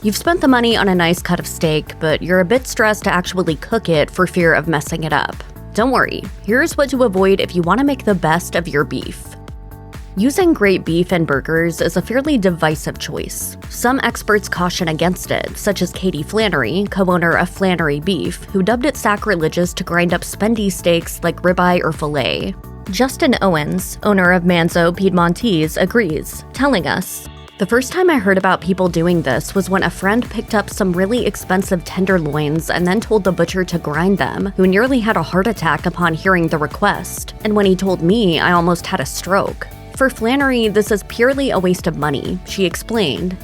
You've spent the money on a nice cut of steak, but you're a bit stressed to actually cook it for fear of messing it up. Don't worry, here's what to avoid if you want to make the best of your beef. Using great beef in burgers is a fairly divisive choice. Some experts caution against it, such as Katie Flannery, co-owner of Flannery Beef, who dubbed it sacrilegious to grind up spendy steaks like ribeye or filet. Justin Owens, owner of Manzo Piedmontese, agrees, telling us, "The first time I heard about people doing this was when a friend picked up some really expensive tenderloins and then told the butcher to grind them, who nearly had a heart attack upon hearing the request. And when he told me, I almost had a stroke. For Flannery, this is purely a waste of money," she explained.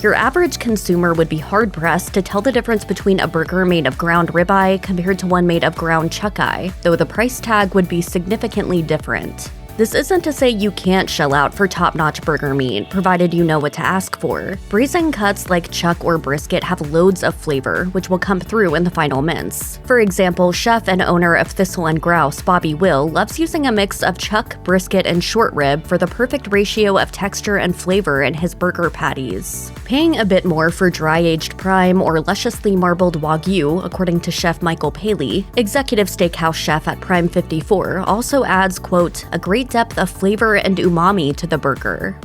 Your average consumer would be hard-pressed to tell the difference between a burger made of ground ribeye compared to one made of ground chuck-eye, though the price tag would be significantly different. This isn't to say you can't shell out for top-notch burger meat, provided you know what to ask for. Braising cuts like chuck or brisket have loads of flavor, which will come through in the final mince. For example, chef and owner of Thistle and Grouse, Bobby Will, loves using a mix of chuck, brisket, and short rib for the perfect ratio of texture and flavor in his burger patties. Paying a bit more for dry-aged prime or lusciously marbled wagyu, according to Chef Michael Paley, executive steakhouse chef at Prime 54, also adds, quote, "a great depth of flavor and umami to the burger."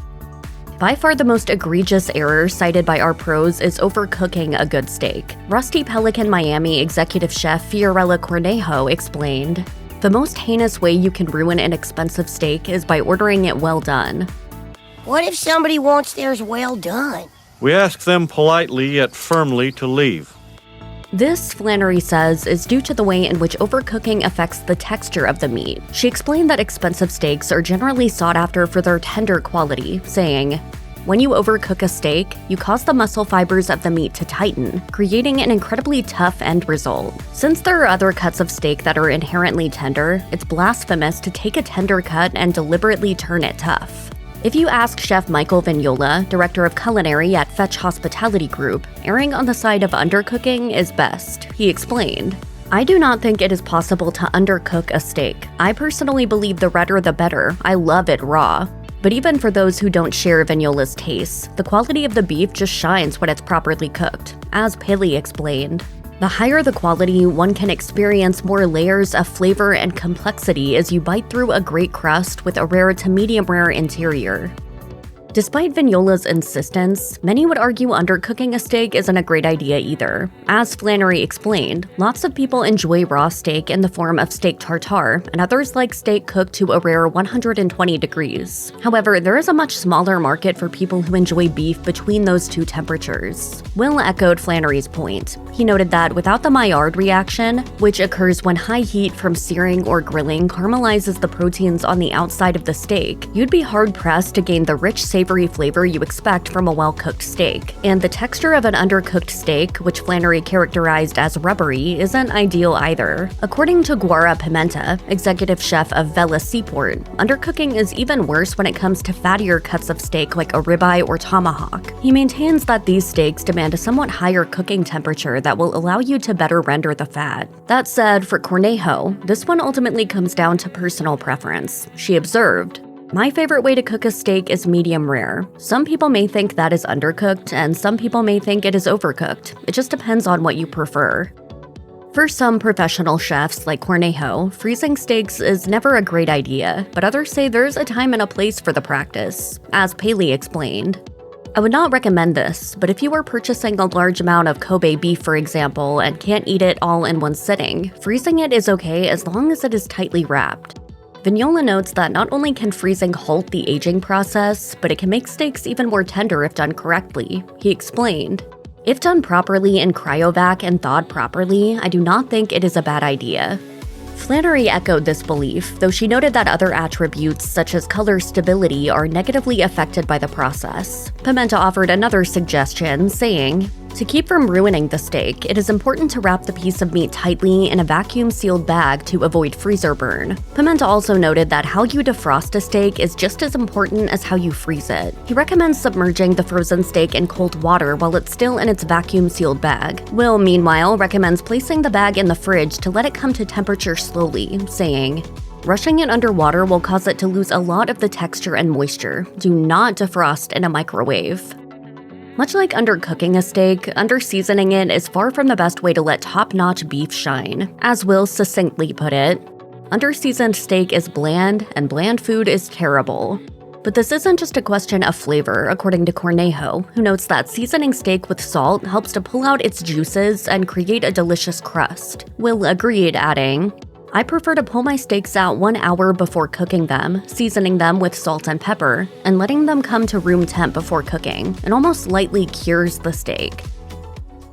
By far the most egregious error cited by our pros is overcooking a good steak. Rusty Pelican Miami executive chef Fiorella Cornejo explained, "The most heinous way you can ruin an expensive steak is by ordering it well done." What if somebody wants theirs well done? We ask them politely yet firmly to leave. This, Flannery says, is due to the way in which overcooking affects the texture of the meat. She explained that expensive steaks are generally sought after for their tender quality, saying, "When you overcook a steak, you cause the muscle fibers of the meat to tighten, creating an incredibly tough end result. Since there are other cuts of steak that are inherently tender, it's blasphemous to take a tender cut and deliberately turn it tough." If you ask Chef Michael Vignola, director of culinary at Fetch Hospitality Group, erring on the side of undercooking is best. He explained, "I do not think it is possible to undercook a steak. I personally believe the redder the better. I love it raw. But even for those who don't share Vignola's tastes, the quality of the beef just shines when it's properly cooked," as Paley explained. The higher the quality, one can experience more layers of flavor and complexity as you bite through a great crust with a rare to medium rare interior. Despite Vignola's insistence, many would argue undercooking a steak isn't a great idea either. As Flannery explained, lots of people enjoy raw steak in the form of steak tartare, and others like steak cooked to a rare 120 degrees. However, there is a much smaller market for people who enjoy beef between those two temperatures. Will echoed Flannery's point. He noted that without the Maillard reaction, which occurs when high heat from searing or grilling caramelizes the proteins on the outside of the steak, you'd be hard-pressed to gain the rich, savory flavor you expect from a well-cooked steak. And the texture of an undercooked steak, which Flannery characterized as rubbery, isn't ideal either. According to Guara Pimenta, executive chef of Vela Seaport, undercooking is even worse when it comes to fattier cuts of steak like a ribeye or tomahawk. He maintains that these steaks demand a somewhat higher cooking temperature that will allow you to better render the fat. That said, for Cornejo, this one ultimately comes down to personal preference. She observed, "My favorite way to cook a steak is medium rare. Some people may think that is undercooked, and some people may think it is overcooked. It just depends on what you prefer." For some professional chefs like Cornejo, freezing steaks is never a great idea, but others say there's a time and a place for the practice, as Paley explained. "I would not recommend this, but if you are purchasing a large amount of Kobe beef, for example, and can't eat it all in one sitting, freezing it is okay as long as it is tightly wrapped." Vignola notes that not only can freezing halt the aging process, but it can make steaks even more tender if done correctly. He explained, "If done properly in cryovac and thawed properly, I do not think it is a bad idea." Flannery echoed this belief, though she noted that other attributes such as color stability are negatively affected by the process. Pimenta offered another suggestion, saying, "To keep from ruining the steak, it is important to wrap the piece of meat tightly in a vacuum-sealed bag to avoid freezer burn." Pimenta also noted that how you defrost a steak is just as important as how you freeze it. He recommends submerging the frozen steak in cold water while it's still in its vacuum-sealed bag. Will, meanwhile, recommends placing the bag in the fridge to let it come to temperature slowly, saying, "Rushing it under water will cause it to lose a lot of the texture and moisture. Do not defrost in a microwave." Much like undercooking a steak, underseasoning it is far from the best way to let top-notch beef shine. As Will succinctly put it, underseasoned steak is bland, and bland food is terrible. But this isn't just a question of flavor, according to Cornejo, who notes that seasoning steak with salt helps to pull out its juices and create a delicious crust. Will agreed, adding, I prefer to pull my steaks out 1 hour before cooking them, seasoning them with salt and pepper, and letting them come to room temp before cooking. It almost lightly cures the steak.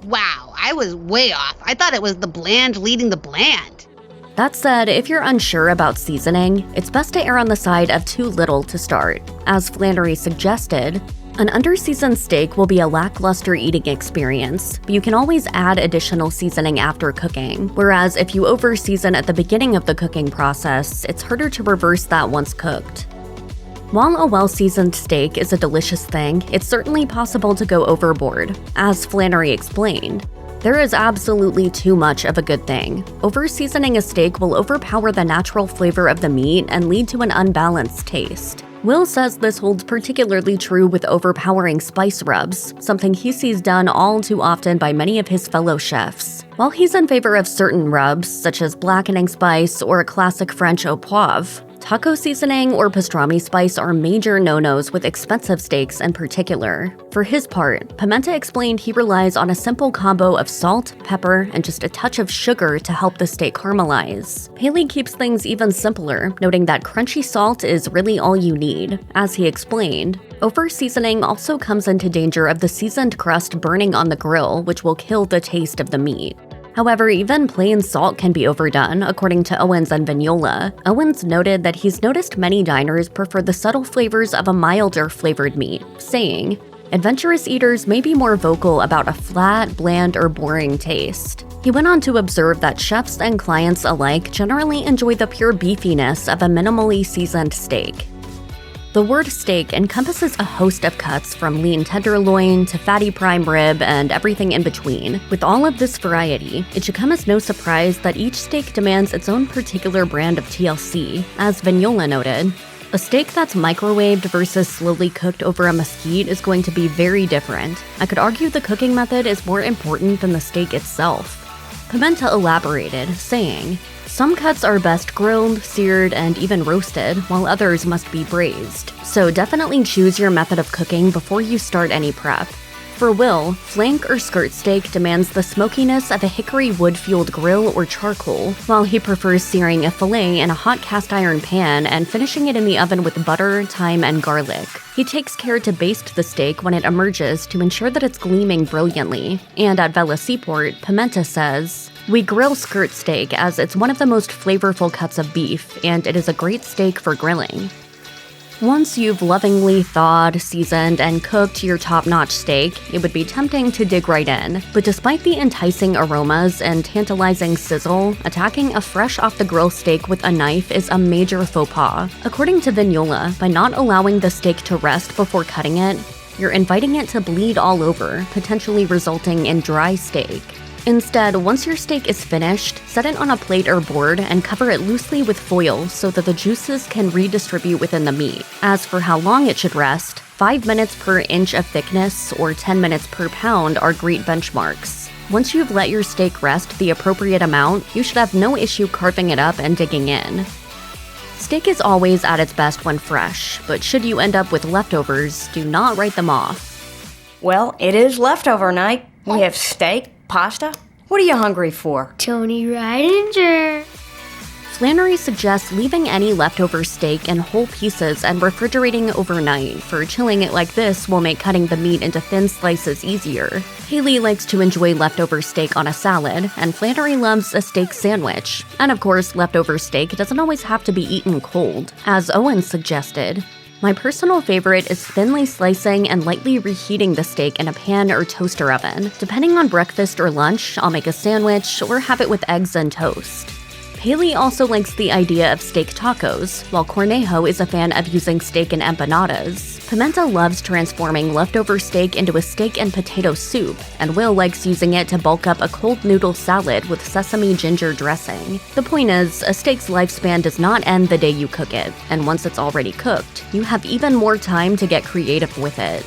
Wow, I was way off. I thought it was the bland leading the bland. That said, if you're unsure about seasoning, it's best to err on the side of too little to start. As Flannery suggested, an underseasoned steak will be a lackluster eating experience, but you can always add additional seasoning after cooking. Whereas if you overseason at the beginning of the cooking process, it's harder to reverse that once cooked. While a well-seasoned steak is a delicious thing, it's certainly possible to go overboard. As Flannery explained, there is absolutely too much of a good thing. Overseasoning a steak will overpower the natural flavor of the meat and lead to an unbalanced taste. Will says this holds particularly true with overpowering spice rubs, something he sees done all too often by many of his fellow chefs. While he's in favor of certain rubs, such as blackening spice or a classic French au poivre, taco seasoning or pastrami spice are major no-nos with expensive steaks in particular. For his part, Pimenta explained he relies on a simple combo of salt, pepper, and just a touch of sugar to help the steak caramelize. Haley keeps things even simpler, noting that crunchy salt is really all you need. As he explained, overseasoning also comes into danger of the seasoned crust burning on the grill, which will kill the taste of the meat. However, even plain salt can be overdone, according to Owens and Vignola. Owens noted that he's noticed many diners prefer the subtle flavors of a milder flavored meat, saying, adventurous eaters may be more vocal about a flat, bland, or boring taste. He went on to observe that chefs and clients alike generally enjoy the pure beefiness of a minimally seasoned steak. The word steak encompasses a host of cuts from lean tenderloin to fatty prime rib and everything in between. With all of this variety, it should come as no surprise that each steak demands its own particular brand of TLC. As Vignola noted, a steak that's microwaved versus slowly cooked over a mesquite is going to be very different. I could argue the cooking method is more important than the steak itself. Pimenta elaborated, saying, some cuts are best grilled, seared, and even roasted, while others must be braised. So definitely choose your method of cooking before you start any prep. For Will, flank or skirt steak demands the smokiness of a hickory wood-fueled grill or charcoal, while he prefers searing a fillet in a hot cast iron pan and finishing it in the oven with butter, thyme, and garlic. He takes care to baste the steak when it emerges to ensure that it's gleaming brilliantly. And at Vela Seaport, Pimenta says, we grill skirt steak as it's one of the most flavorful cuts of beef, and it is a great steak for grilling. Once you've lovingly thawed, seasoned, and cooked your top-notch steak, it would be tempting to dig right in. But despite the enticing aromas and tantalizing sizzle, attacking a fresh off-the-grill steak with a knife is a major faux pas. According to Vignola, by not allowing the steak to rest before cutting it, you're inviting it to bleed all over, potentially resulting in dry steak. Instead, once your steak is finished, set it on a plate or board and cover it loosely with foil so that the juices can redistribute within the meat. As for how long it should rest, 5 minutes per inch of thickness or 10 minutes per pound are great benchmarks. Once you've let your steak rest the appropriate amount, you should have no issue carving it up and digging in. Steak is always at its best when fresh, but should you end up with leftovers, do not write them off. Well, it is leftover night. We have steak, pasta. What are you hungry for? Tony Ridinger. Flannery suggests leaving any leftover steak in whole pieces and refrigerating overnight, for chilling it like this will make cutting the meat into thin slices easier. Haley likes to enjoy leftover steak on a salad, and Flannery loves a steak sandwich. And of course, leftover steak doesn't always have to be eaten cold. As Owen suggested, my personal favorite is thinly slicing and lightly reheating the steak in a pan or toaster oven. Depending on breakfast or lunch, I'll make a sandwich or have it with eggs and toast. Haley also likes the idea of steak tacos, while Cornejo is a fan of using steak in empanadas. Pimenta loves transforming leftover steak into a steak and potato soup, and Will likes using it to bulk up a cold noodle salad with sesame ginger dressing. The point is, a steak's lifespan does not end the day you cook it, and once it's already cooked, you have even more time to get creative with it.